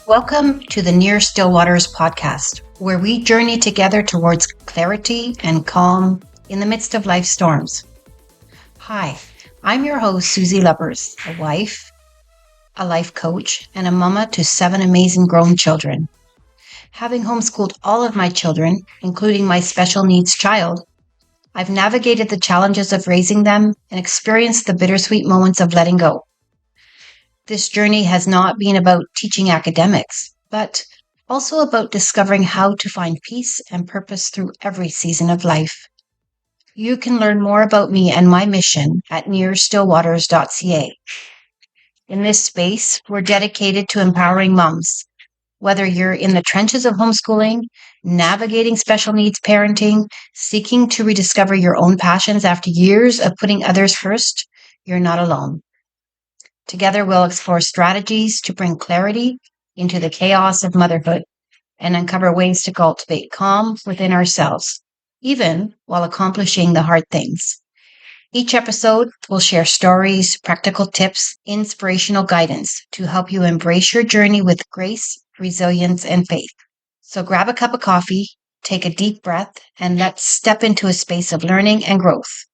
Welcome to the Near Still Waters podcast, where we journey together towards clarity and calm in the midst of life's storms. Hi, I'm your host, Susie Lubbers, a wife, a life coach, and a mama to 7 amazing grown children. Having homeschooled all of my children, including my special needs child, I've navigated the challenges of raising them and experienced the bittersweet moments of letting go. This journey has not been about teaching academics, but also about discovering how to find peace and purpose through every season of life. You can learn more about me and my mission at nearstillwaters.ca. In this space, we're dedicated to empowering moms. Whether you're in the trenches of homeschooling, navigating special needs parenting, seeking to rediscover your own passions after years of putting others first, you're not alone. Together, we'll explore strategies to bring clarity into the chaos of motherhood and uncover ways to cultivate calm within ourselves, even while accomplishing the hard things. Each episode will share stories, practical tips, inspirational guidance to help you embrace your journey with grace, resilience, and faith. So grab a cup of coffee, take a deep breath, and let's step into a space of learning and growth.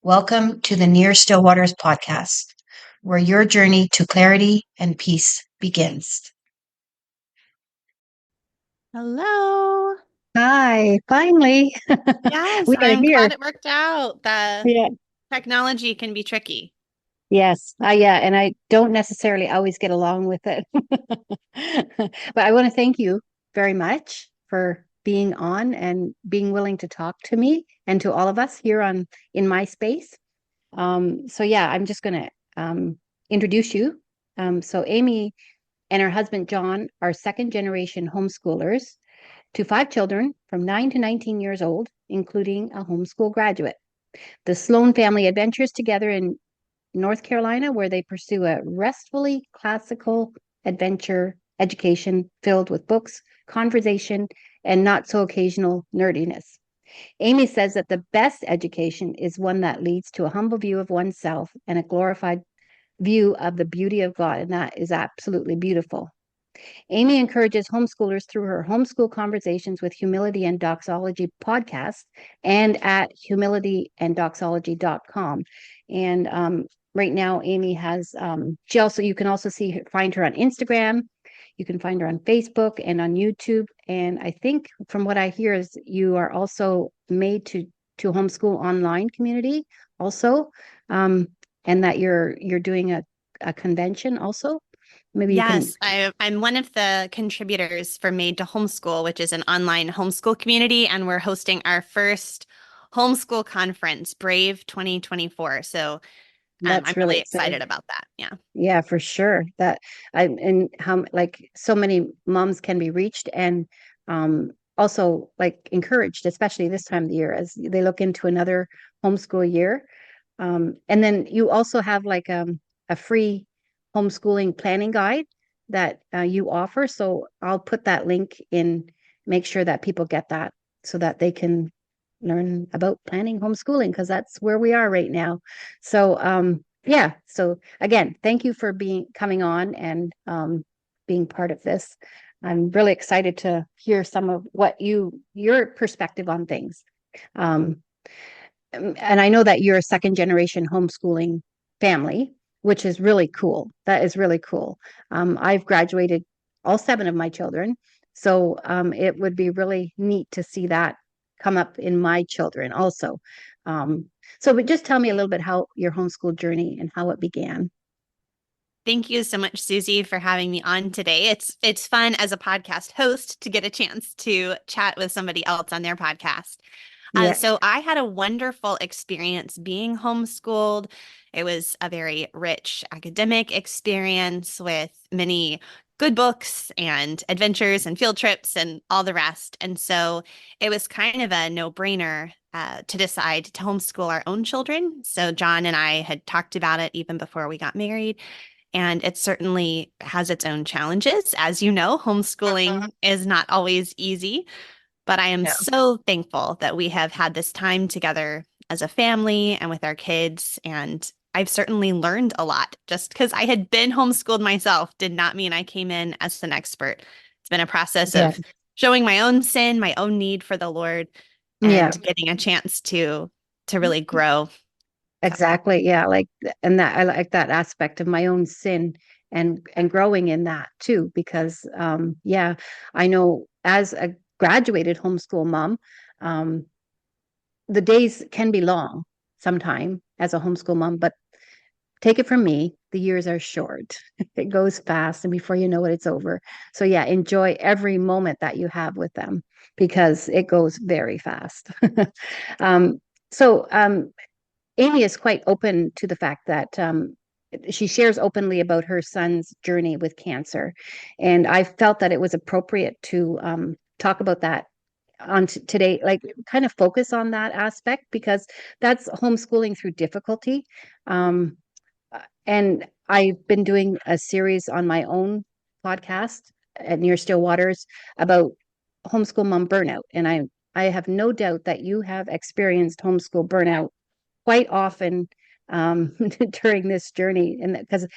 Welcome to the Near Still Waters podcast, where your journey to clarity and peace begins. Hello. Hi, finally. Yes, We are I'm here. glad it worked out. The Yeah. technology can be tricky. Yes. Yeah. And I don't necessarily always get along with it. But I want to thank you very much for being on and being willing to talk to me and to all of us here on in my space. So yeah, I'm just going to introduce you. So Amy and her husband John are second generation homeschoolers to 5 children from 9 to 19 years old, including a homeschool graduate. The Sloan family adventures together in North Carolina, where they pursue a restfully classical adventure education filled with books, conversation, and not so occasional nerdiness. Amy says that the best education is one that leads to a humble view of oneself and a glorified view of the beauty of God. And that is absolutely beautiful. Amy encourages homeschoolers through her Homeschool Conversations with Humility and Doxology podcast and at humilityanddoxology.com. And right now, Amy has, you can also find her on Instagram. You can find her on Facebook and on YouTube. And I think from what I hear is you are also made to homeschool online community also. And that you're doing a convention also. Maybe you can. Yes, I'm one of the contributors for Made to Homeschool, which is an online homeschool community, and we're hosting our first homeschool conference, Brave 2024. So That's I'm really really exciting. excited about that. Yeah. Yeah, for sure. That I and how like so many moms can be reached and also like encouraged, especially this time of the year as they look into another homeschool year. And then you also have like a free homeschooling planning guide that you offer. So I'll put that link in, make sure that people get that so that they can learn about planning homeschooling because that's where we are right now. So yeah, so again, thank you for coming on and being part of this. I'm really excited to hear some of what your perspective on things. Um, and I know that you're a second generation homeschooling family, which is really cool. That is really cool. I've graduated all 7 of my children, so it would be really neat to see that come up in my children also. But just tell me a little bit how your homeschool journey and how it began. Thank you so much, Susie, for having me on today. It's fun as a podcast host to get a chance to chat with somebody else on their podcast. Yeah, So I had a wonderful experience being homeschooled. It was a very rich academic experience with many good books and adventures and field trips and all the rest. And so it was kind of a no-brainer to decide to homeschool our own children. So John and I had talked about it even before we got married. And it certainly has its own challenges. As you know, homeschooling is not always easy. But I am yeah, so thankful that we have had this time together as a family and with our kids. And I've certainly learned a lot. Just because I had been homeschooled myself did not mean I came in as an expert. It's been a process Yeah. of showing my own sin, my own need for the Lord, Yeah. and getting a chance to really grow. So, Exactly. Yeah. And that I like that aspect of my own sin and growing in that too, because yeah, I know as a graduated homeschool mom, um, the days can be long sometime as a homeschool mom, but take it from me, the years are short. It goes fast, and before you know it, it's over. So yeah, enjoy every moment that you have with them because it goes very fast. um, so Amy is quite open to the fact that she shares openly about her son's journey with cancer. And I felt that it was appropriate to talk about that on today, like kind of focus on that aspect because that's homeschooling through difficulty. Um, and I've been doing a series on my own podcast at Near Still Waters about homeschool mom burnout. And I have no doubt that you have experienced homeschool burnout quite often during this journey. And because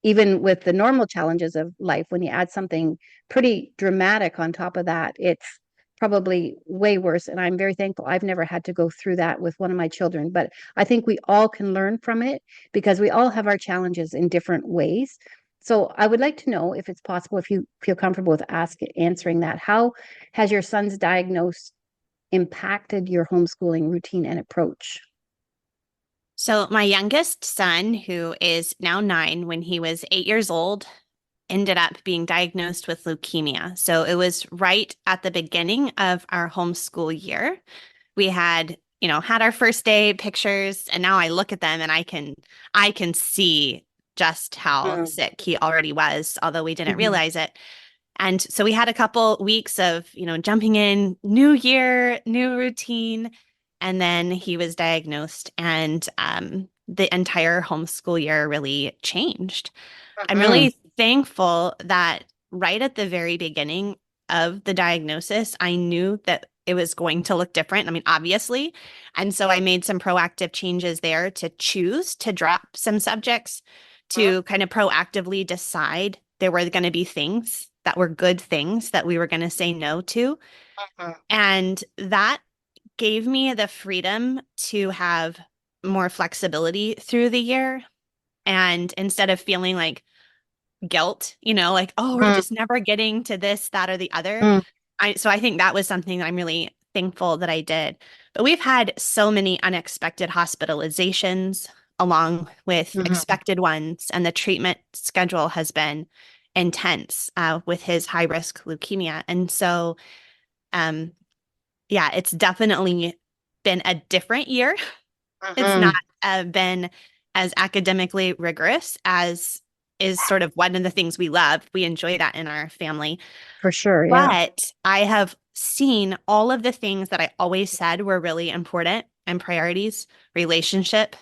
even with the normal challenges of life, when you add something pretty dramatic on top of that, it's probably way worse. And I'm very thankful I've never had to go through that with one of my children. But I think we all can learn from it because we all have our challenges in different ways. So I would like to know if it's possible, if you feel comfortable with answering that, how has your son's diagnosis impacted your homeschooling routine and approach? so my youngest son, who is now 9, when he was 8 years old, ended up being diagnosed with leukemia. So it was right at the beginning of our homeschool year. We had, had our first day pictures, and now I look at them and I can see just how Mm, sick he already was, although we didn't mhm, realize it. And so we had a couple weeks of, jumping in, new year, new routine. And then he was diagnosed, and the entire homeschool year really changed. I'm mhm, really thankful that right at the very beginning of the diagnosis, I knew that it was going to look different. I mean, obviously. And so I made some proactive changes there to choose to drop some subjects, to kind of proactively decide there were going to be things that were good things that we were going to say no to. mhm, And that gave me the freedom to have more flexibility through the year. And instead of feeling like guilt, like, oh, we're mhm, just never getting to this, that, or the other. mhm, So I think that was something that I'm really thankful that I did. But we've had so many unexpected hospitalizations along with mhm. expected ones, and the treatment schedule has been intense with his high risk leukemia. And so, um, yeah, it's definitely been a different year. It's not Mhm. been as academically rigorous as is sort of one of the things we love. We enjoy that in our family. For sure, yeah. But I have seen all of the things that I always said were really important and priorities: relationship,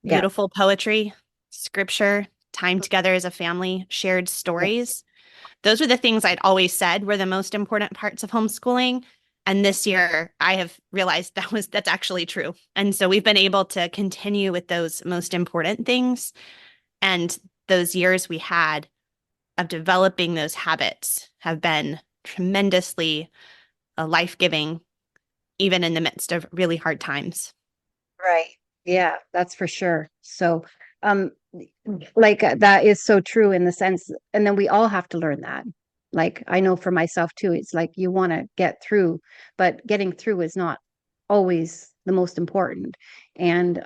Yeah. beautiful poetry, scripture, time together as a family, shared Yeah. stories. Those were the things I'd always said were the most important parts of homeschooling. And this year I have realized that's actually true. And so we've been able to continue with those most important things. And those years we had of developing those habits have been tremendously life-giving, even in the midst of really hard times. Right. Yeah, that's for sure. So, um, that is so true in the sense, and then we all have to learn that. Like I know for myself too, it's like you want to get through, but getting through is not always the most important. And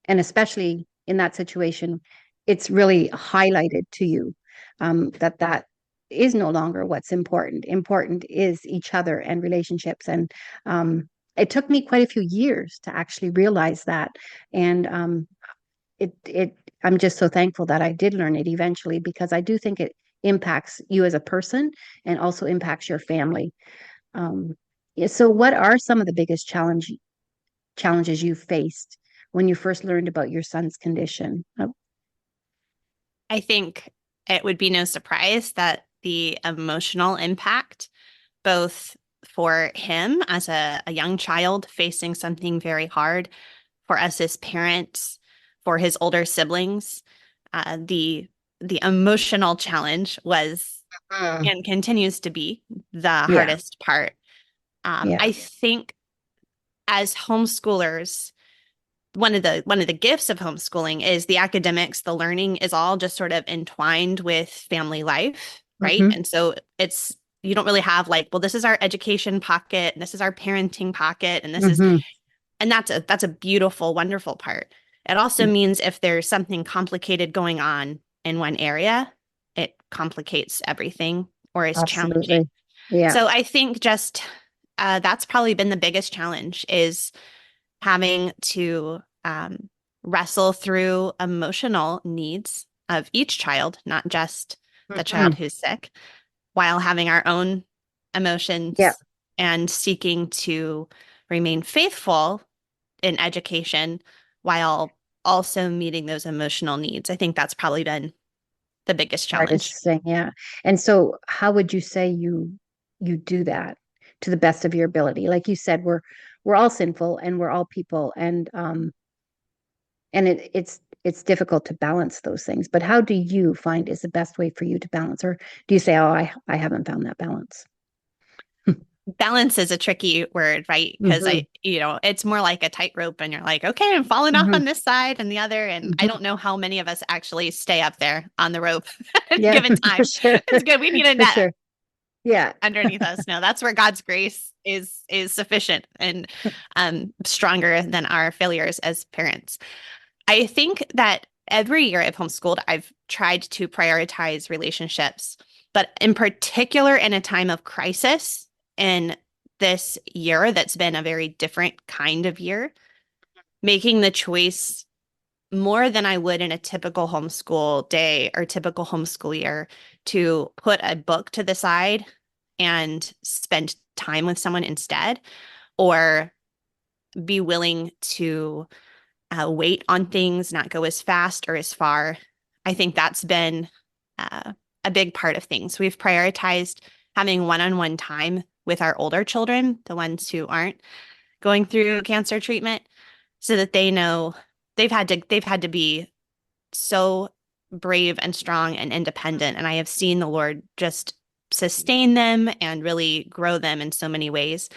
and especially in that situation, it's really highlighted to you that that is no longer what's important. Important is each other and relationships. And it took me quite a few years to actually realize that. And it I'm just so thankful that I did learn it eventually because I do think it impacts you as a person and also impacts your family. Um, yeah, so, what are some of the biggest challenges you faced when you first learned about your son's condition? I think it would be no surprise that the emotional impact, both for him as a young child facing something very hard, for us as parents, for his older siblings, the emotional challenge was Mm. and continues to be the Yeah. hardest part. Yeah. I think as homeschoolers, one of the gifts of homeschooling is the academics, the learning is all just sort of entwined with family life, right? Hmm. And so it's you don't really have like, well, this is our education pocket, and this is our parenting pocket, and this is Hmm. and that's a beautiful, wonderful part. It also Yeah. means if there's something complicated going on in one area, it complicates everything or is challenging. Absolutely. Yeah. So I think just that's probably been the biggest challenge is having to wrestle through emotional needs of each child, not just the child Hmm. who's sick, while having our own Yeah. emotions and seeking to remain faithful in education while also meeting those emotional needs. I think that's probably been the biggest challenge. Hardest thing. Yeah. And so how would you say you do that to the best of your ability? Like you said, we're all sinful and we're all people, and it's difficult to balance those things. But how do you find is the best way for you to balance? Or do you say, oh, I haven't found that balance? Balance is a tricky word, right? Because Hmm. it's more like a tightrope and you're like, okay, I'm falling off Hmm. on this side and the other. And I Hmm. don't know how many of us actually stay up there on the rope at a Yeah, given for time. sure. It's good. We need a For net sure. Yeah. underneath us. No, that's where God's grace is sufficient and stronger than our failures as parents. I think that every year I've homeschooled, I've tried to prioritize relationships, but in particular in a time of crisis in this year that's been a very different kind of year, making the choice more than I would in a typical homeschool day or typical homeschool year to put a book to the side and spend time with someone instead, or be willing to wait on things, not go as fast or as far. I think that's been uh, a big part of things. We've prioritized having one-on-one time with our older children, the ones who aren't going through cancer treatment, so that they know they've had to be so brave and strong and independent. And I have seen the Lord just sustain them and really grow them in so many ways.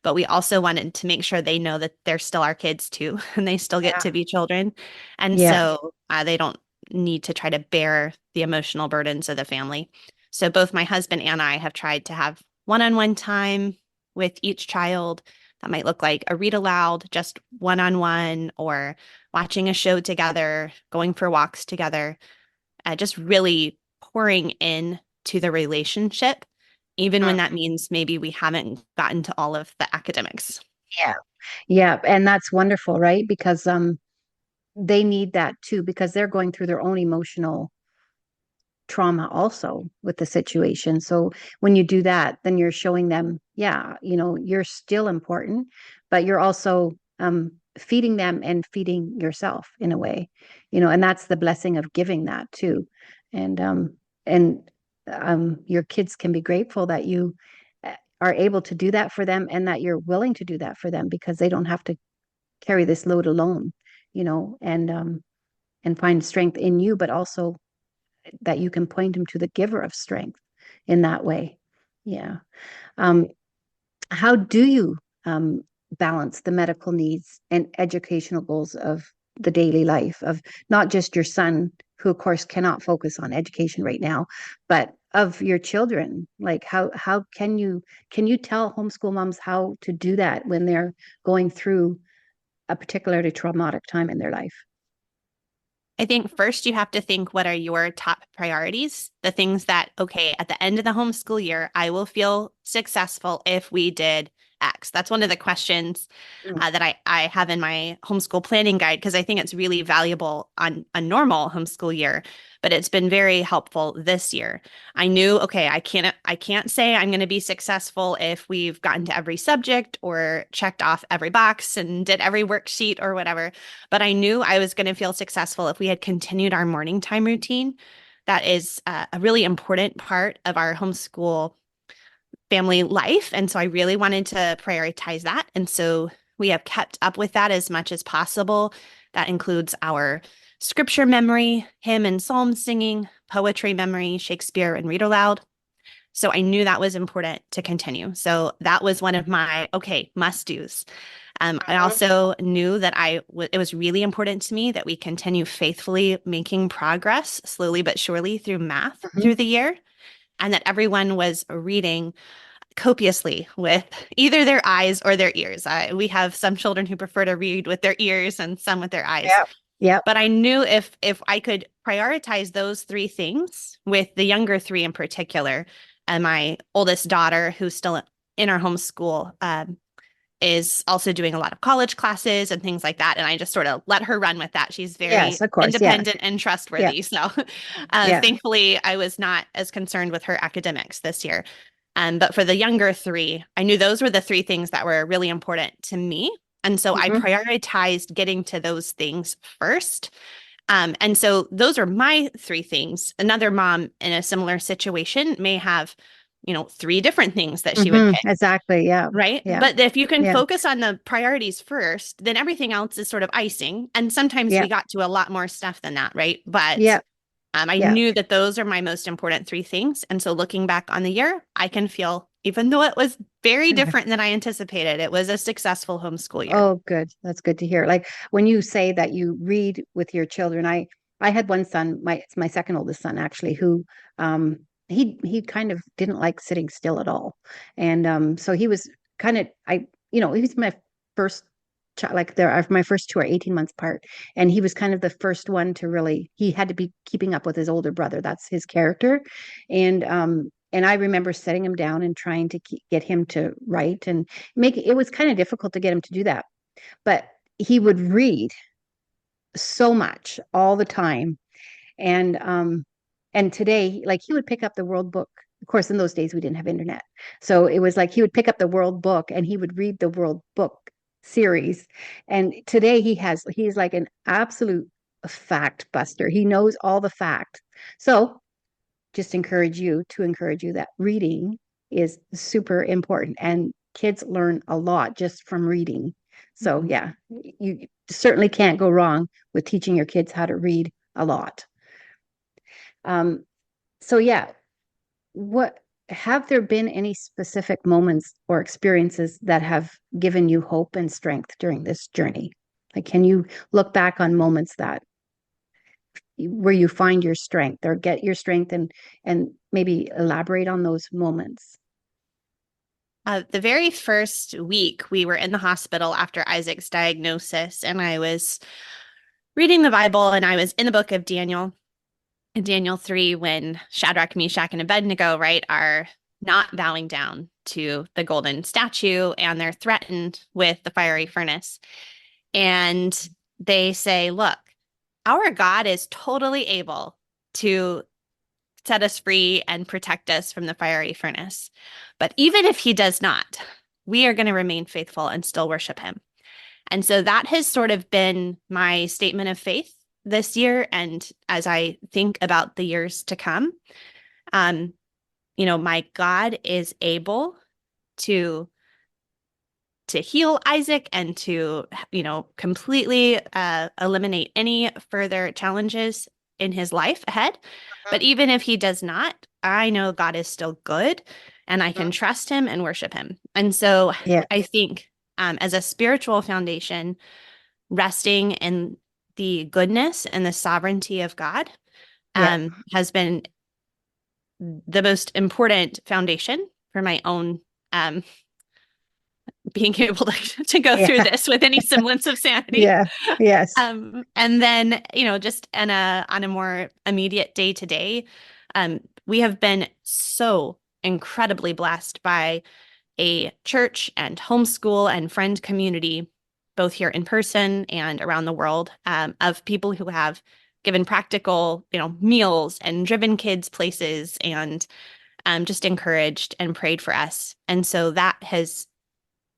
But we also wanted to make sure they know that they're still our kids too, and they still get Yeah. to be children. And Yeah. so they don't need to try to bear the emotional burdens of the family. So both my husband and I have tried to have one-on-one time with each child. That might look like a read aloud, just one-on-one, or watching a show together, going for walks together, just really pouring in to the relationship, even when Mm. that means maybe we haven't gotten to all of the academics. Yeah. Yeah. And that's wonderful, right? Because they need that too, because they're going through their own emotional trauma also with the situation. So when you do that, then you're showing them, yeah, you're still important, but you're also feeding them and feeding yourself in a way, and that's the blessing of giving that too. And and your kids can be grateful that you are able to do that for them, and that you're willing to do that for them, because they don't have to carry this load alone, and find strength in you, but also that you can point them to the giver of strength in that way. Yeah. Um, how do you balance the medical needs and educational goals of the daily life of not just your son, who of course cannot focus on education right now, but of your children? Like how can you tell homeschool moms how to do that when they're going through a particularly traumatic time in their life? I think first you have to think, what are your top priorities? The things that, okay, at the end of the homeschool year, I will feel successful if we did X. That's one of the questions Mm. that I have in my homeschool planning guide, because I think it's really valuable on a normal homeschool year, but it's been very helpful this year. I knew, okay, I can't say I'm going to be successful if we've gotten to every subject or checked off every box and did every worksheet or whatever. But I knew I was going to feel successful if we had continued our morning time routine. That is a really important part of our homeschool family life. And so I really wanted to prioritize that. And so we have kept up with that as much as possible. That includes our scripture memory, hymn and psalm singing, poetry memory, Shakespeare and read aloud. So I knew that was important to continue. So that was one of my, okay, must do's. I Mhm. also knew that it was really important to me that we continue faithfully making progress slowly but surely through math Mhm. through the year, and that everyone was reading copiously with either their eyes or their ears. We have some children who prefer to read with their ears and some with their eyes. Yep. Yep. But I knew if I could prioritize those three things with the younger three in particular, and my oldest daughter, who's still in our homeschool, is also doing a lot of college classes and things like that. And I just sort of let her run with that. She's very Yes, of course. Yeah. independent and Yeah. trustworthy. So Yeah. thankfully, I was not as concerned with her academics this year. But for the younger three, I knew those were the three things that were really important to me. And so I Mhm. prioritized getting to those things first. And so those are my three things. Another mom in a similar situation may have, three different things that she would Mhm. pick. Exactly. Yeah. Right. Yeah. But if you can Yeah. focus on the priorities first, then everything else is sort of icing. And sometimes Yeah. we got to a lot more stuff than that. Right. But Yeah. I Yeah. knew that those are my most important three things. And so looking back on the year, I can feel, even though it was very different than I anticipated, it was a successful homeschool year. Oh, good. That's good to hear. Like when you say that you read with your children, I had one son, it's my second oldest son actually, who he kind of didn't like sitting still at all. And so he was kind of he was my first child, like my first two are 18 months apart. And he was kind of the first one to really, he had to be keeping up with his older brother. That's his character. And I remember setting him down and trying to get him to write and make it was kind of difficult to get him to do that, but he would read so much all the time. And today, like, he would pick up the world book. Of course, in those days we didn't have internet, so it was like he would pick up the world book and he would read the world book series. And today he's like an absolute fact buster. He knows all the facts. So just encourage you that reading is super important, and kids learn a lot just from reading. So Mhm. yeah, you certainly can't go wrong with teaching your kids how to read a lot. um, so yeah, what have there been any specific moments or experiences that have given you hope and strength during this journey? Like, can you look back on moments that where you find your strength or get your strength, and maybe elaborate on those moments? The very first week, we were in the hospital after Isaac's diagnosis, and I was reading the Bible, and I was in the book of Daniel, in Daniel 3, when Shadrach, Meshach, and Abednego, right, are not bowing down to the golden statue and they're threatened with the fiery furnace. And they say, look, our God is totally able to set us free and protect us from the fiery furnace. But even if he does not, we are going to remain faithful and still worship him. And so that has sort of been my statement of faith this year. And as I think about the years to come, um, my God is able to heal Isaac and to, completely eliminate any further challenges in his life ahead. But even if he does not, I know God is still good and I can Mhm. trust him and worship him. And so Yeah, I think as a spiritual foundation, resting in the goodness and the sovereignty of God yeah, has been the most important foundation for my own um, being able to go through yeah, this with any semblance of sanity. yeah, yes, And then, just on a more immediate day to day, we have been so incredibly blessed by a church and homeschool and friend community, both here in person and around the world, of people who have given practical, meals and driven kids places and just encouraged and prayed for us. And so that has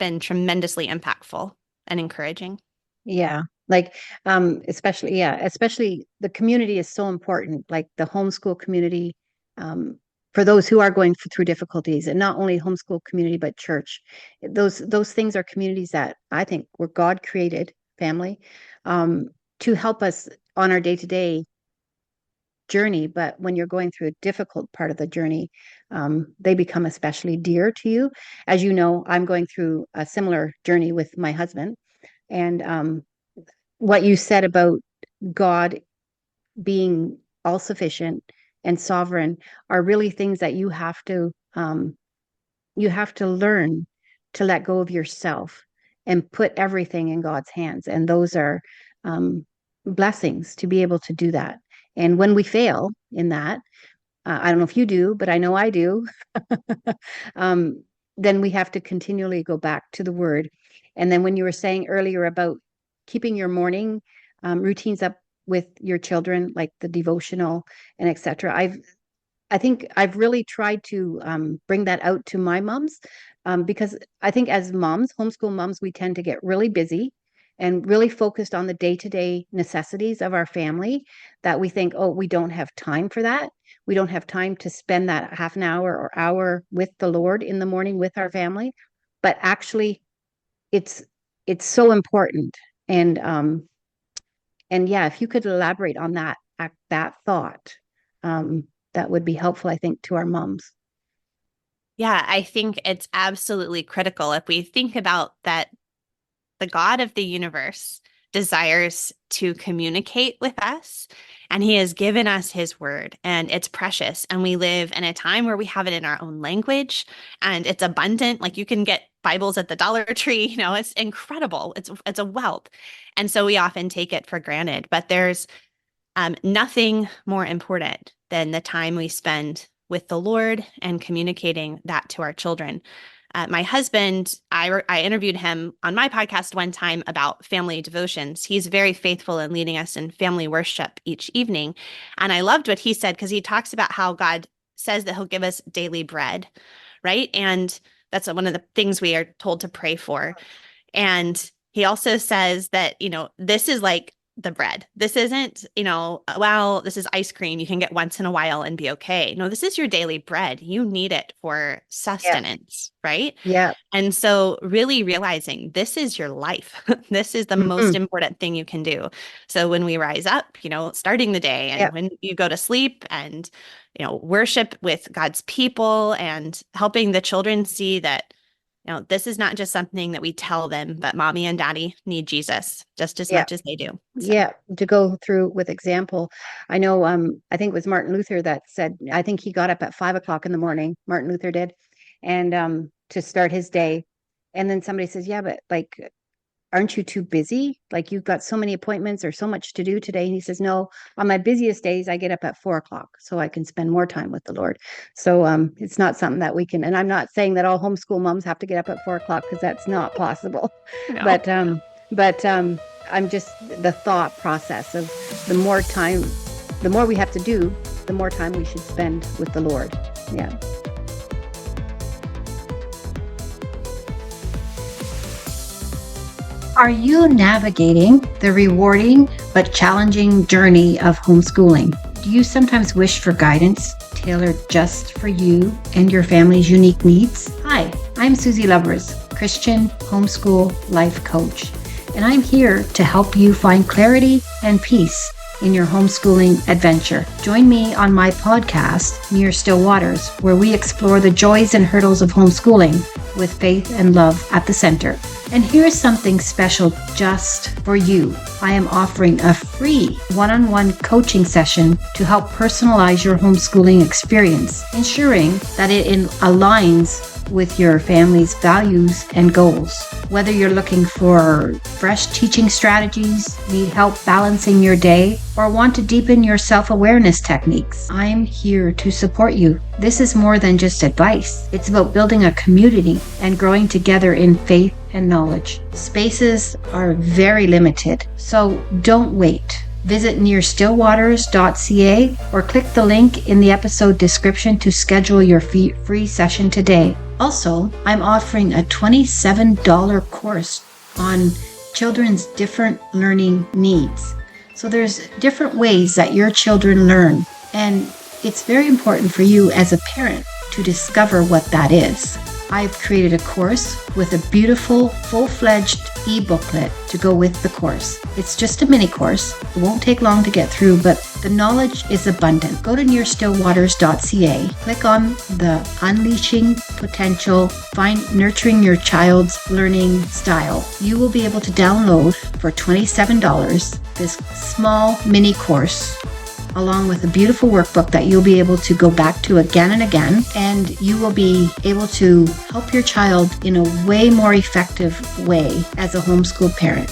been tremendously impactful and encouraging. yeah. Like, especially, yeah, especially the community is so important, like the homeschool community, um, for those who are going through difficulties, and not only homeschool community, but church. Those things are communities that I think were God created family, to help us on our day-to-day journey, but when you're going through a difficult part of the journey, they become especially dear to you. As you know, I'm going through a similar journey with my husband, and what you said about God being all sufficient and sovereign are really things that you have to learn to let go of yourself and put everything in God's hands. And those are blessings to be able to do that. And when we fail in that, I don't know if you do, but I know I do, um, then we have to continually go back to the word. And then when you were saying earlier about keeping your morning routines up with your children, like the devotional and etc., I think I've really tried to bring that out to my moms, because I think as moms, homeschool moms, we tend to get really busy and really focused on the day-to-day necessities of our family, that we think, oh, we don't have time for that. We don't have time to spend that half an hour or hour with the Lord in the morning with our family. But actually, it's it's so important. And yeah, if you could elaborate on that thought, that would be helpful, I think, to our moms. Yeah, I think it's absolutely critical if we think about that the God of the universe desires to communicate with us, and he has given us his word, and it's precious, and we live in a time where we have it in our own language, and it's abundant. Like, you can get Bibles at the Dollar Tree, it's incredible. It's a wealth. And so we often take it for granted, but there's nothing more important than the time we spend with the Lord and communicating that to our children. My husband, I interviewed him on my podcast one time about family devotions. He's very faithful in leading us in family worship each evening. And I loved what he said, because he talks about how God says that he'll give us daily bread, right? And that's one of the things we are told to pray for. And he also says that, this is like the bread. This isn't, well, this is ice cream you can get once in a while and be okay. No, this is your daily bread. You need it for Yeah. sustenance, right? Yeah. And so really realizing this is your life. This is the most Mhm. important thing you can do. So when we rise up, starting the day, Yeah. and when you go to sleep, and, worship with God's people, and helping the children see that, this is not just something that we tell them, but mommy and daddy need Jesus just as Yeah. much as they do. So, Yeah, to go through with example. I know, I think it was Martin Luther that said, I think he got up at 5 o'clock in the morning, Martin Luther did, and to start his day. And then somebody says, yeah, but like, aren't you too busy? Like, you've got so many appointments or so much to do today. And he says, no, on my busiest days, I get up at 4 o'clock so I can spend more time with the Lord. So it's not something that we can, and I'm not saying that all homeschool moms have to get up at 4 o'clock, because that's not possible. no. But I'm just the thought process of the more time, the more we have to do, the more time we should spend with the Lord. Yeah. Are you navigating the rewarding but challenging journey of homeschooling? Do you sometimes wish for guidance tailored just for you and your family's unique needs? Hi, I'm Susie Lovers, Christian homeschool life coach, and I'm here to help you find clarity and peace in your homeschooling adventure. Join me on my podcast, Near Still Waters, where we explore the joys and hurdles of homeschooling with faith and love at the center. And here's something special just for you. I am offering a free one-on-one coaching session to help personalize your homeschooling experience, ensuring that it aligns with your family's values and goals. Whether you're looking for fresh teaching strategies, need help balancing your day, or want to deepen your self-awareness techniques, I'm here to support you. This is more than just advice. It's about building a community and growing together in faith and knowledge. Spaces are very limited, so don't wait. Visit nearstillwaters.ca or click the link in the episode description to schedule your free session today. Also, I'm offering a $27 course on children's different learning needs. So there's different ways that your children learn, and it's very important for you as a parent to discover what that is. I've created a course with a beautiful, full-fledged e-booklet to go with the course. It's just a mini course. It won't take long to get through, but the knowledge is abundant. Go to nearstillwaters.ca, click on the Unleashing Potential, find Nurturing Your Child's Learning Style. You will be able to download for $27 this small mini course along with a beautiful workbook that you'll be able to go back to again and again, and you will be able to help your child in a way more effective way as a homeschool parent.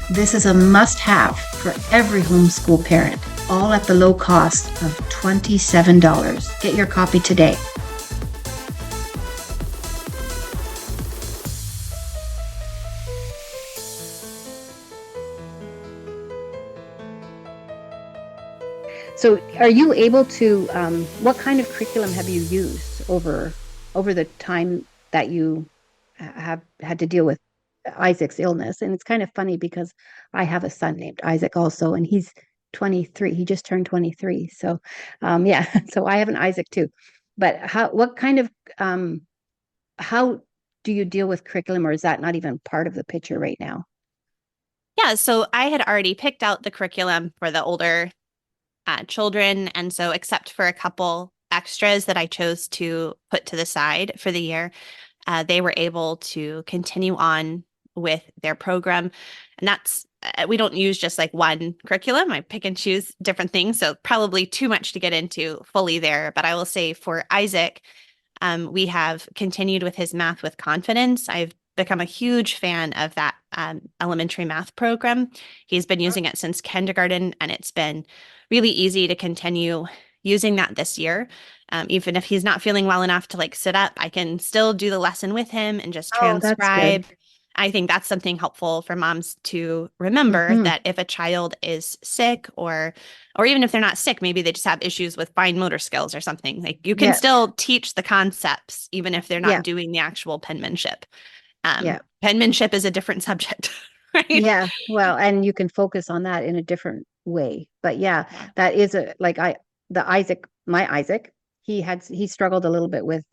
This is a must-have for every homeschool parent, all at the low cost of $27. Get your copy today. So are you able to, what kind of curriculum have you used over the time that you have had to deal with Isaac's illness? And it's kind of funny because I have a son named Isaac also, and he's 23. He just turned 23. So, yeah, so I have an Isaac too. But how do you deal with curriculum, or is that not even part of the picture right now? Yeah, so I had already picked out the curriculum for the older children. And so, except for a couple extras that I chose to put to the side for the year, they were able to continue on with their program. And we don't use just like one curriculum. I pick and choose different things. So, probably too much to get into fully there. But I will say for Isaac, we have continued with his Math with Confidence. I've become a huge fan of that elementary math program. He's been using it since kindergarten, and it's been really easy to continue using that this year. Even if he's not feeling well enough to like sit up, I can still do the lesson with him and just Oh, that's good. transcribe. I think that's something helpful for moms to remember, Hmm. that if a child is sick, or even if they're not sick, maybe they just have issues with fine motor skills or something. Like, you can Yeah, still teach the concepts even if they're not yeah, doing the actual penmanship. yeah. Penmanship is a different subject, right? Yeah, well, and you can focus on that in a different way. But yeah, Yeah. that is a like I the Isaac, my Isaac, he struggled a little bit with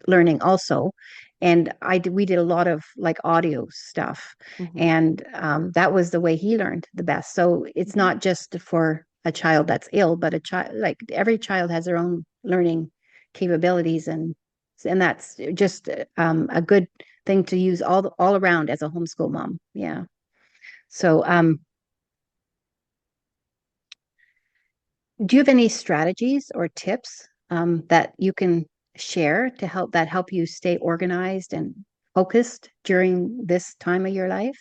learning also. And we did a lot of like audio stuff, Mhm. and that was the way he learned the best. So it's Mhm. not just for a child that's ill, but a child, like every child has their own learning capabilities, and that's just a good thing to use all around as a homeschool mom. Yeah. So do you have any strategies or tips that you can share to help you stay organized and focused during this time of your life?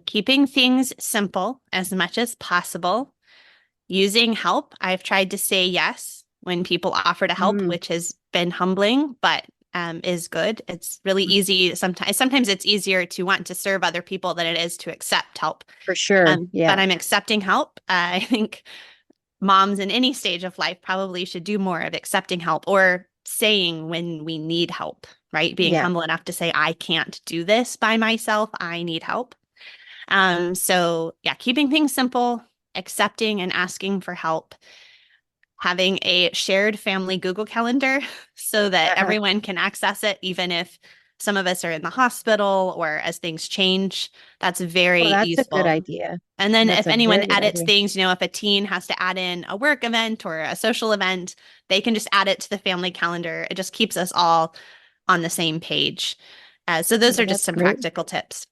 Keeping things simple as much as possible. Using help. I've tried to say yes when people offer to help, Mm, which has been humbling, but is good. It's really easy. Sometimes it's easier to want to serve other people than it is to accept help. for sure. But Yeah. I'm accepting help. I think moms in any stage of life probably should do more of accepting help, or saying when we need help, right? Being Yeah. humble enough to say, I can't do this by myself. I need help. So yeah, keeping things simple, accepting and asking for help, having a shared family Google Calendar so that Uh-huh. everyone can access it, even if some of us are in the hospital or as things change. That's Well, very that's a good useful. idea. And then That's if a anyone very good edits idea. things, if a teen has to add in a work event or a social event, they can just add it to the family calendar. It just keeps us all on the same page. So those Well, are just that's some great. practical tips.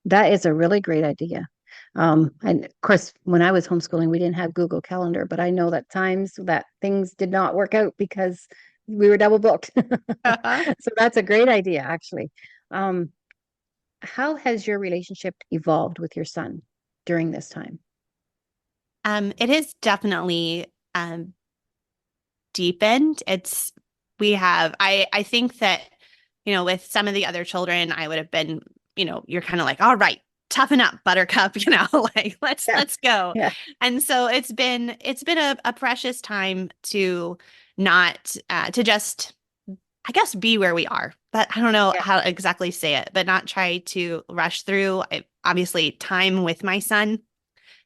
That is a really great idea. And of course, when I was homeschooling, we didn't have Google Calendar, but I know that times that things did not work out because we were double booked. So that's a great idea, actually. Um, how has your relationship evolved with your son during this time? It is definitely deepened. I think that, with some of the other children, I would have been, you're kind of like, all right, toughen up, buttercup, like Yeah, let's go. yeah, And so it's been a precious time to not to just, I guess, be where we are. But I don't know yeah, how to exactly say it, but not try to rush through. Obviously, time with my son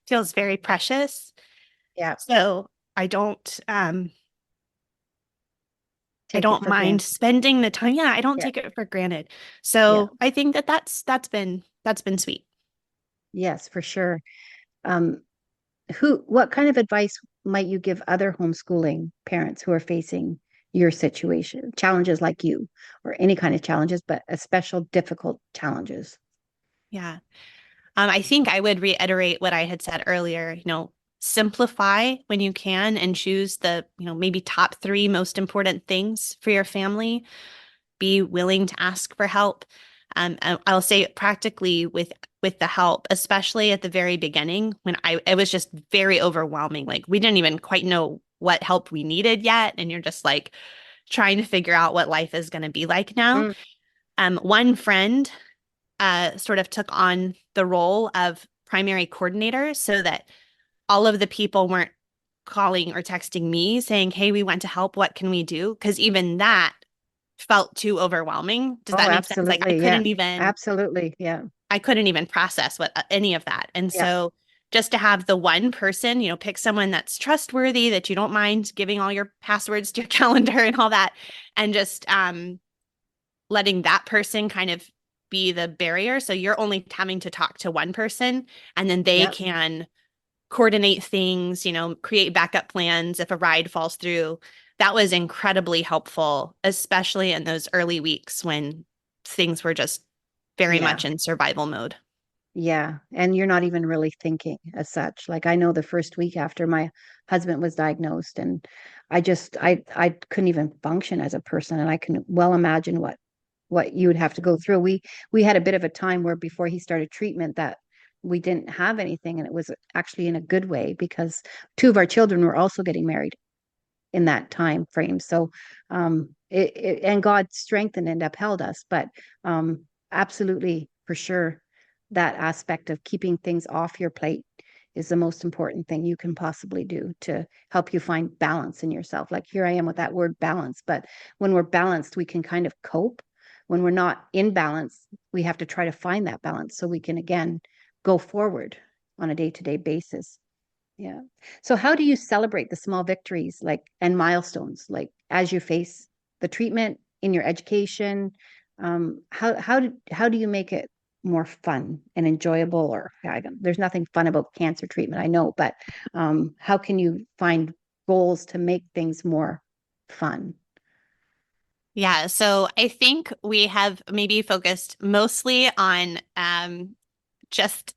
feels very precious. yeah. So I don't I take it don't for mind granted. spending the time. Yeah, I don't Yeah. take it for granted. Yeah. So I think that that's been sweet. Yes, for sure. Um, what kind of advice might you give other homeschooling parents who are facing your situation, challenges like you, or any kind of challenges, but a special difficult challenges? Yeah. I think I would reiterate what I had said earlier, simplify when you can and choose the, maybe top three most important things for your family. Be willing to ask for help. I'll say practically with the help, especially at the very beginning when it was just very overwhelming. Like we didn't even quite know what help we needed yet. And you're just like trying to figure out what life is going to be like now. Mm. One friend sort of took on the role of primary coordinator so that all of the people weren't calling or texting me saying, "Hey, we want to help. What can we do?" Because even that felt too overwhelming. Does Oh, that make sense? Like absolutely. Yeah. Absolutely. Yeah. I couldn't even process what any of that. And Yeah. so just to have the one person, pick someone that's trustworthy that you don't mind giving all your passwords to your calendar and all that, and just letting that person kind of be the barrier. So you're only having to talk to one person, and then they Yeah. can coordinate things, create backup plans if a ride falls through. That was incredibly helpful, especially in those early weeks when things were just very Yeah. much in survival mode. Yeah. And you're not even really thinking as such. Like I know the first week after my husband was diagnosed and I couldn't even function as a person and I can well imagine what you would have to go through. We had a bit of a time where before he started treatment that we didn't have anything and it was actually in a good way because two of our children were also getting married in that time frame. So and God strengthened and upheld us, but absolutely for sure that aspect of keeping things off your plate is the most important thing you can possibly do to help you find balance in yourself. Like here I am with that word balance, but when we're balanced, we can kind of cope. When we're not in balance, we have to try to find that balance so we can again go forward on a day-to-day basis. Yeah. So how do you celebrate the small victories like and milestones like as you face the treatment in your education? How do you make it more fun and enjoyable? Or there's nothing fun about cancer treatment, I know, but how can you find goals to make things more fun? Yeah, so I think we have maybe focused mostly on just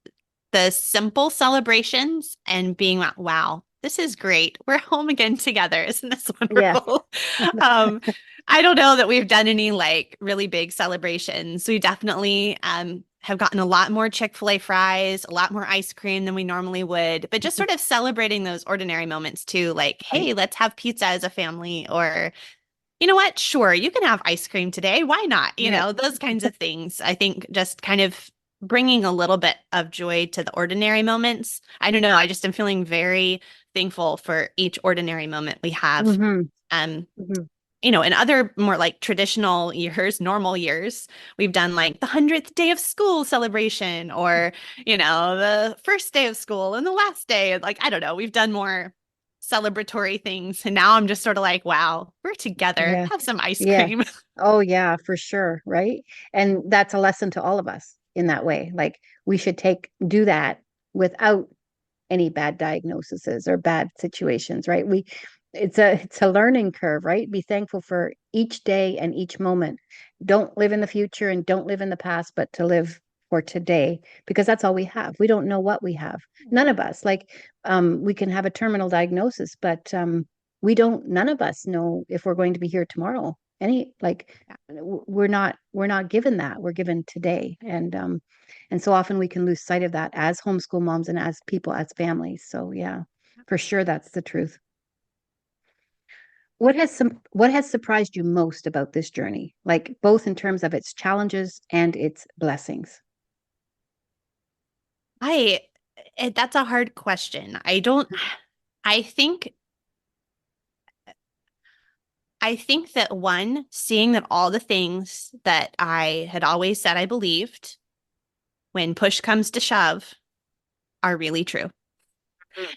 the simple celebrations and being like, wow, this is great. We're home again together. Isn't this Yes. wonderful? Um, I don't know that we've done any like really big celebrations. We definitely have gotten a lot more Chick-fil-A fries, a lot more ice cream than we normally would, but just sort of celebrating those ordinary moments too, like, Right. hey, let's have pizza as a family, or you know what? Sure, you can have ice cream today. Why not? Yeah. Those kinds of things. I think just kind of bringing a little bit of joy to the ordinary moments. I don't know. I just am feeling very thankful for each ordinary moment we have. Hmm. Um, Hmm. in other more like traditional years, normal years, we've done like the 100th day of school celebration or, the first day of school and the last day. Like, I don't know, we've done more celebratory things. And now I'm just sort of like, wow, we're together. Yeah. Have some ice Yeah. cream. Oh, yeah, for sure. Right. And that's a lesson to all of us in that way. Like we should do that without any bad diagnoses or bad situations, right? It's a learning curve, right? Be thankful for each day and each moment. Don't live in the future and don't live in the past, but to live for today because that's all we have. We don't know what we have. None of us. Like we can have a terminal diagnosis, but we don't none of us know if we're going to be here tomorrow. Any like we're not given that. We're given today. And so often we can lose sight of that as homeschool moms and as people, as families. So yeah, for sure that's the truth. What has surprised you most about this journey? Like both in terms of its challenges and its blessings. I, that's a hard question. I think, I think that one, seeing that all the things that I had always said I believed when push comes to shove are really true.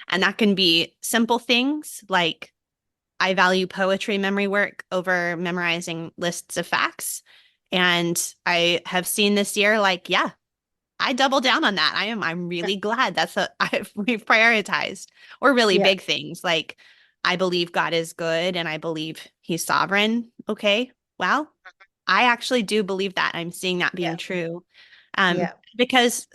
And that can be simple things like I value poetry memory work over memorizing lists of facts. And I have seen this year, like, yeah, I double down on that. I'm really glad we've prioritized or really Yeah. big things like I believe God is good and I believe he's sovereign. Okay. Well, I actually do believe that. I'm seeing that Yeah. being true. Yeah. Because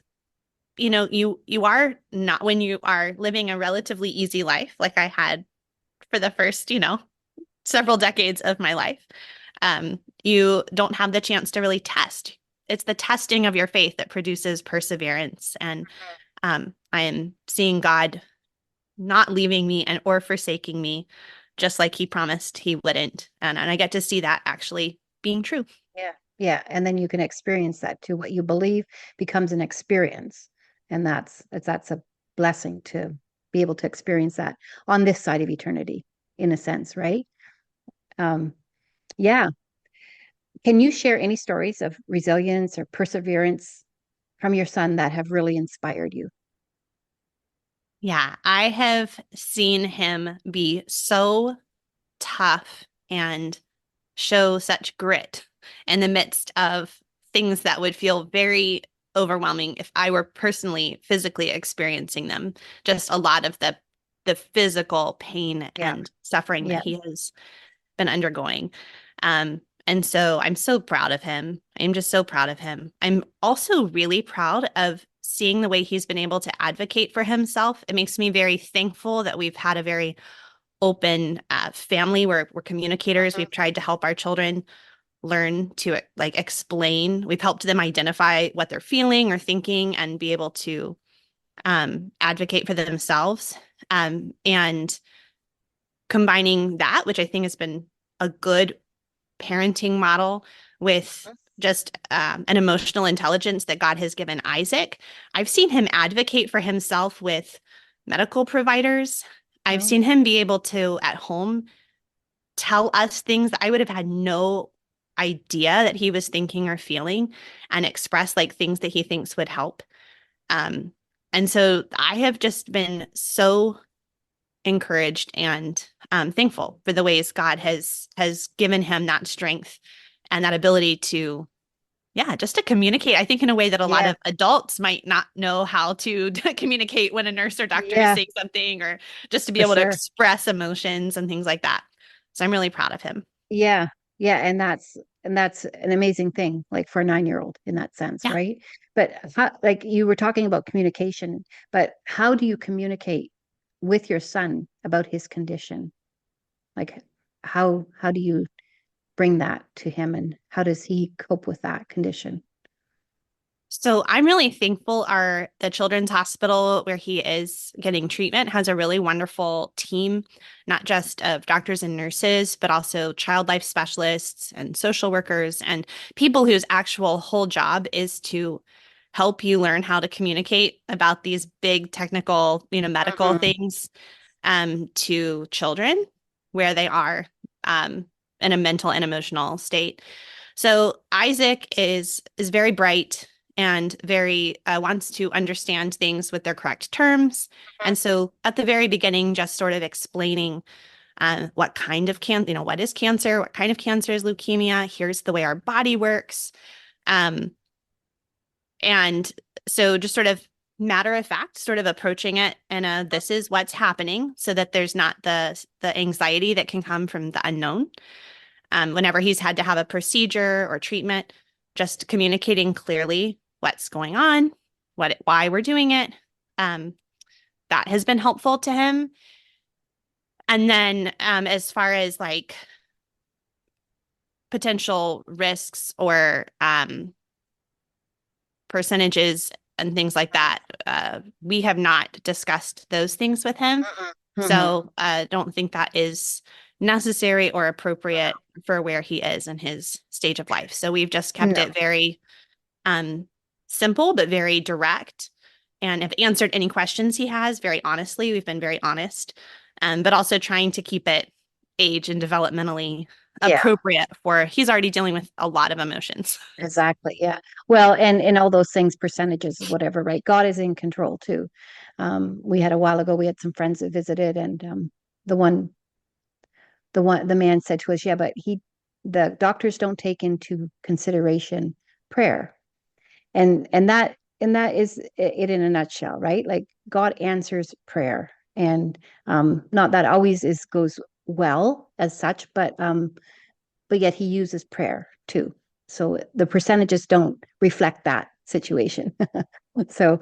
you are not when you are living a relatively easy life like I had for the first, several decades of my life. You don't have the chance to really test. It's the testing of your faith that produces perseverance. And I am seeing God not leaving me and or forsaking me, just like he promised he wouldn't. And I get to see that actually being true. Yeah. Yeah. And then you can experience that too. What you believe becomes an experience. And that's a blessing to be able to experience that on this side of eternity, in a sense, right? Um, yeah. Can you share any stories of resilience or perseverance from your son that have really inspired you? Yeah, I have seen him be so tough and show such grit in the midst of things that would feel very overwhelming if I were personally physically experiencing them. Just a lot of the physical pain Yeah. and suffering that Yeah. he has been undergoing. And so I'm so proud of him. I'm just so proud of him. I'm also really proud of seeing the way he's been able to advocate for himself. It makes me very thankful that we've had a very open family where we're communicators. Mhm. We've tried to help our children learn to like explain. We've helped them identify what they're feeling or thinking and be able to advocate for themselves. And combining that, which I think has been a good parenting model with just an emotional intelligence that God has given Isaac. I've seen him advocate for himself with medical providers. I've Oh, seen him be able to, at home, tell us things that I would have had no idea that he was thinking or feeling and express like things that he thinks would help. Um, and so I have just been so encouraged and thankful for the ways God has given him that strength and that ability to, yeah, just to communicate. I think in a way that a lot yeah. of adults might not know how to communicate when a nurse or doctor is Yeah, saying something, or just to be for able to sure. express emotions and things like that. So I'm really proud of him. Yeah. Yeah, and that's an amazing thing, like for a 9-year-old in that sense, Yeah. right? But like you were talking about communication, but how do you communicate with your son about his condition? Like how do you bring that to him and how does he cope with that condition? So I'm really thankful the children's hospital where he is getting treatment has a really wonderful team, not just of doctors and nurses, but also child life specialists and social workers and people whose actual whole job is to help you learn how to communicate about these big technical, medical Mhm. things to children where they are um, in a mental and emotional state. So Isaac is very bright and very wants to understand things with their correct terms. And so at the very beginning, just sort of explaining what kind of what is cancer, what kind of cancer is leukemia. Here's the way our body works. Um, and so just sort of matter of fact, sort of approaching it in a this is what's happening so that there's not the anxiety that can come from the unknown. Whenever he's had to have a procedure or treatment, just communicating clearly what's going on, why we're doing it. Um, that has been helpful to him. And then as far as like potential risks or percentages and things like that, we have not discussed those things with him. Mhm. So I don't think that is necessary or appropriate for where he is in his stage of life. So we've just kept No, it very um, simple, but very direct, and have answered any questions he has very honestly. We've been very honest, but also trying to keep it age and developmentally yeah, appropriate for he's already dealing with a lot of emotions. exactly. Yeah. Well, and all those things, percentages, whatever, right? God is in control too. We had a while ago, we had some friends that visited, and the one the man said to us, yeah, but the doctors don't take into consideration prayer. And that is it in a nutshell, right? Like God answers prayer. And not that always is goes well as such, but yet he uses prayer too. So the percentages don't reflect that situation. So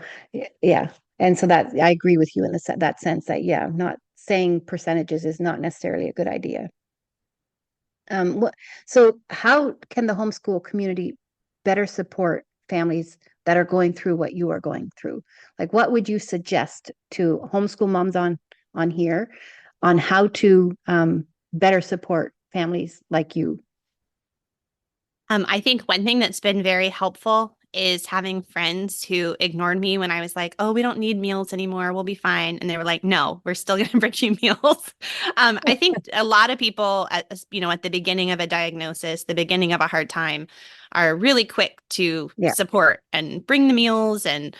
yeah. And so that I agree with you in that sense that, yeah, not saying percentages is not necessarily a good idea. What, so how can the homeschool community better support families that are going through what you are going through? Like, what would you suggest to homeschool moms on here on how to better support families like you? I think one thing that's been very helpful is having friends who ignored me when I was like, "Oh, we don't need meals anymore. We'll be fine." And they were like, "No, we're still going to bring you meals." I think a lot of people, at the beginning of a diagnosis, the beginning of a hard time, are really quick to Yeah. support and bring the meals and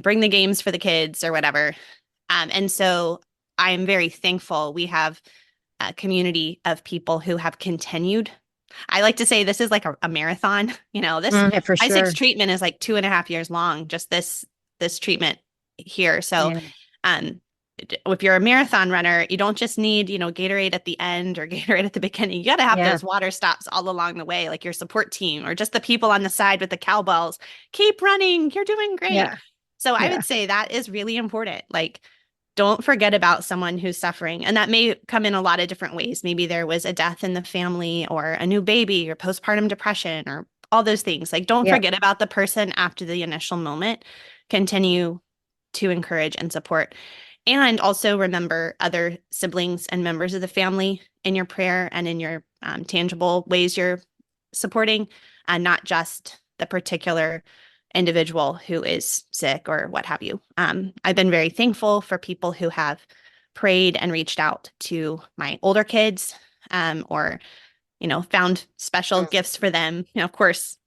bring the games for the kids or whatever. And so I'm very thankful we have a community of people who have continued. I like to say this is like a marathon. This Yeah, for Isaac's sure. treatment is like 2.5 years long, just this treatment here. So Yeah. um if you're a marathon runner, you don't just need, Gatorade at the end or Gatorade at the beginning. You got to have Yeah. those water stops all along the way, like your support team or just the people on the side with the cowbells. Keep running. You're doing great. Yeah. So I Yeah. would say that is really important. Like, don't forget about someone who's suffering. And that may come in a lot of different ways. Maybe there was a death in the family or a new baby or postpartum depression or all those things. Like, don't Yeah. forget about the person after the initial moment. Continue to encourage and support. And also remember other siblings and members of the family in your prayer and in your tangible ways you're supporting, and not just the particular individual who is sick or what have you. I've been very thankful for people who have prayed and reached out to my older kids, or found special Mm. gifts for them. Of course,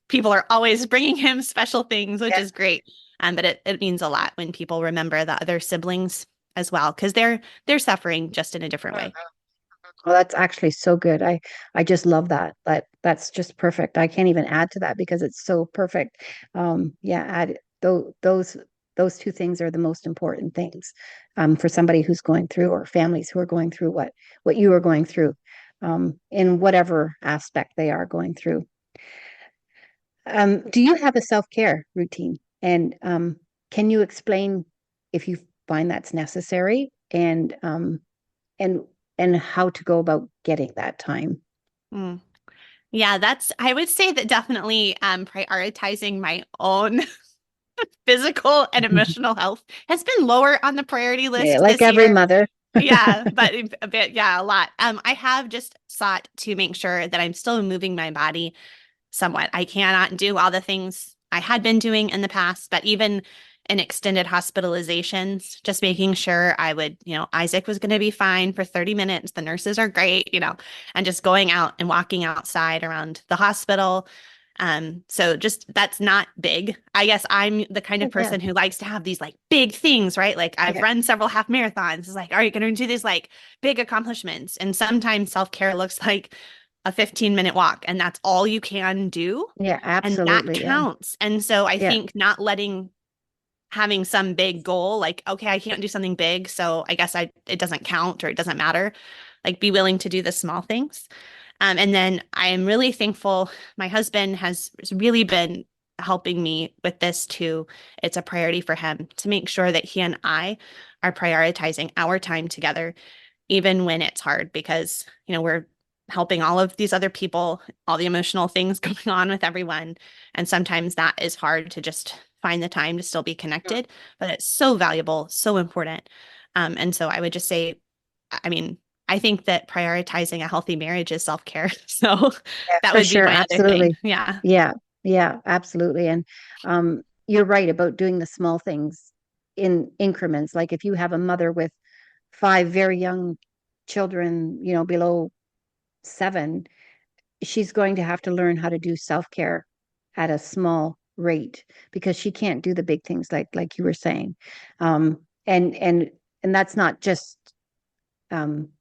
people are always bringing him special things, which Yeah. is great. But it means a lot when people remember the other siblings as well, because they're suffering just in a different way. Well, that's actually so good. I just love that. That's just perfect. I can't even add to that because it's so perfect. Yeah, those two things are the most important things for somebody who's going through, or families who are going through what you are going through, in whatever aspect they are going through. Do you have a self-care routine? And can you explain if you find that's necessary, and and how to go about getting that time? Mm. Yeah, I would say that definitely prioritizing my own physical and emotional health has been lower on the priority Yeah, list like this every year. mother. Yeah, but a bit, yeah, a lot. I have just sought to make sure that I'm still moving my body somewhat. I cannot do all the things I had been doing in the past, but even in extended hospitalizations, just making sure Isaac was going to be fine for 30 minutes. The nurses are great, and just going out and walking outside around the hospital. So just that's not big. I guess I'm the kind of Yeah, person who likes to have these like big things, right? Like I've yeah, run several half marathons. It's like, are you going to do these like big accomplishments? And sometimes self-care looks like a 15-minute walk, and that's all you can do. yeah, And that absolutely. Yeah, counts. And so I yeah, think not letting having some big goal, like, okay, I can't do something big, so I guess it doesn't count or it doesn't matter. Like, be willing to do the small things. And then I am really thankful. My husband has really been helping me with this too. It's a priority for him to make sure that he and I are prioritizing our time together, even when it's hard, because, we're helping all of these other people, all the emotional things going on with everyone. And sometimes that is hard to just find the time to still be connected, but it's so valuable, so important. And so I would just say, I mean, I think that prioritizing a healthy marriage is self-care. So yeah, that for would be sure. my other thing. Absolutely. Yeah. Yeah, yeah, absolutely. And you're right about doing the small things in increments. Like if you have a mother with five very young children, below 7, she's going to have to learn how to do self-care at a small rate because she can't do the big things like you were saying. And that's not just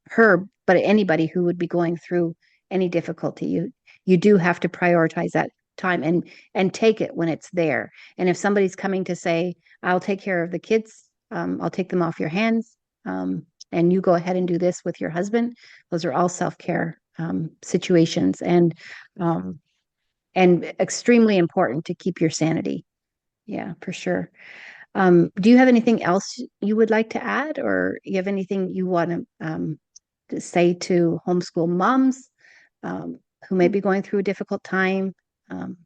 her, but anybody who would be going through any difficulty. You do have to prioritize that time and take it when it's there. And if somebody's coming to say, I'll take care of the kids, I'll take them off your hands, and you go ahead and do this with your husband, those are all self-care situations, and extremely important to keep your sanity. Yeah, for sure. Do you have anything else you would like to add, or you have anything you want to say to homeschool moms who may be going through a difficult time? Um,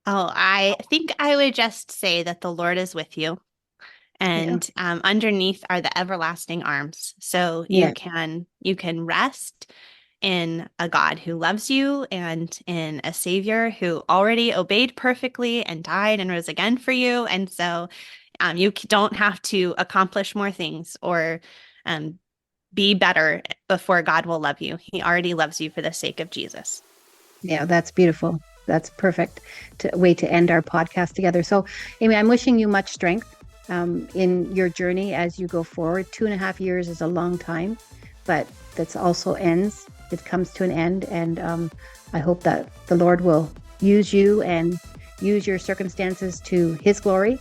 Oh, I think I would just say that the Lord is with you, yeah, and underneath are the everlasting arms. So yeah, you can rest in a God who loves you and in a Savior who already obeyed perfectly and died and rose again for you. And so don't have to accomplish more things or um, be better before God will love you. He already loves you for the sake of Jesus. yeah. That's beautiful. That's perfect way to end our podcast together. So, Amy, I'm wishing you much strength in your journey as you go forward. 2.5 years is a long time, but that's also ends. It comes to an end, and I hope that the Lord will use you and use your circumstances to His glory,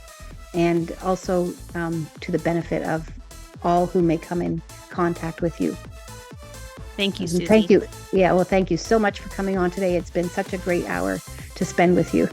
and also to the benefit of all who may come in contact with you. Thank you, Susie. Thank you. Yeah, well, thank you so much for coming on today. It's been such a great hour to spend with you.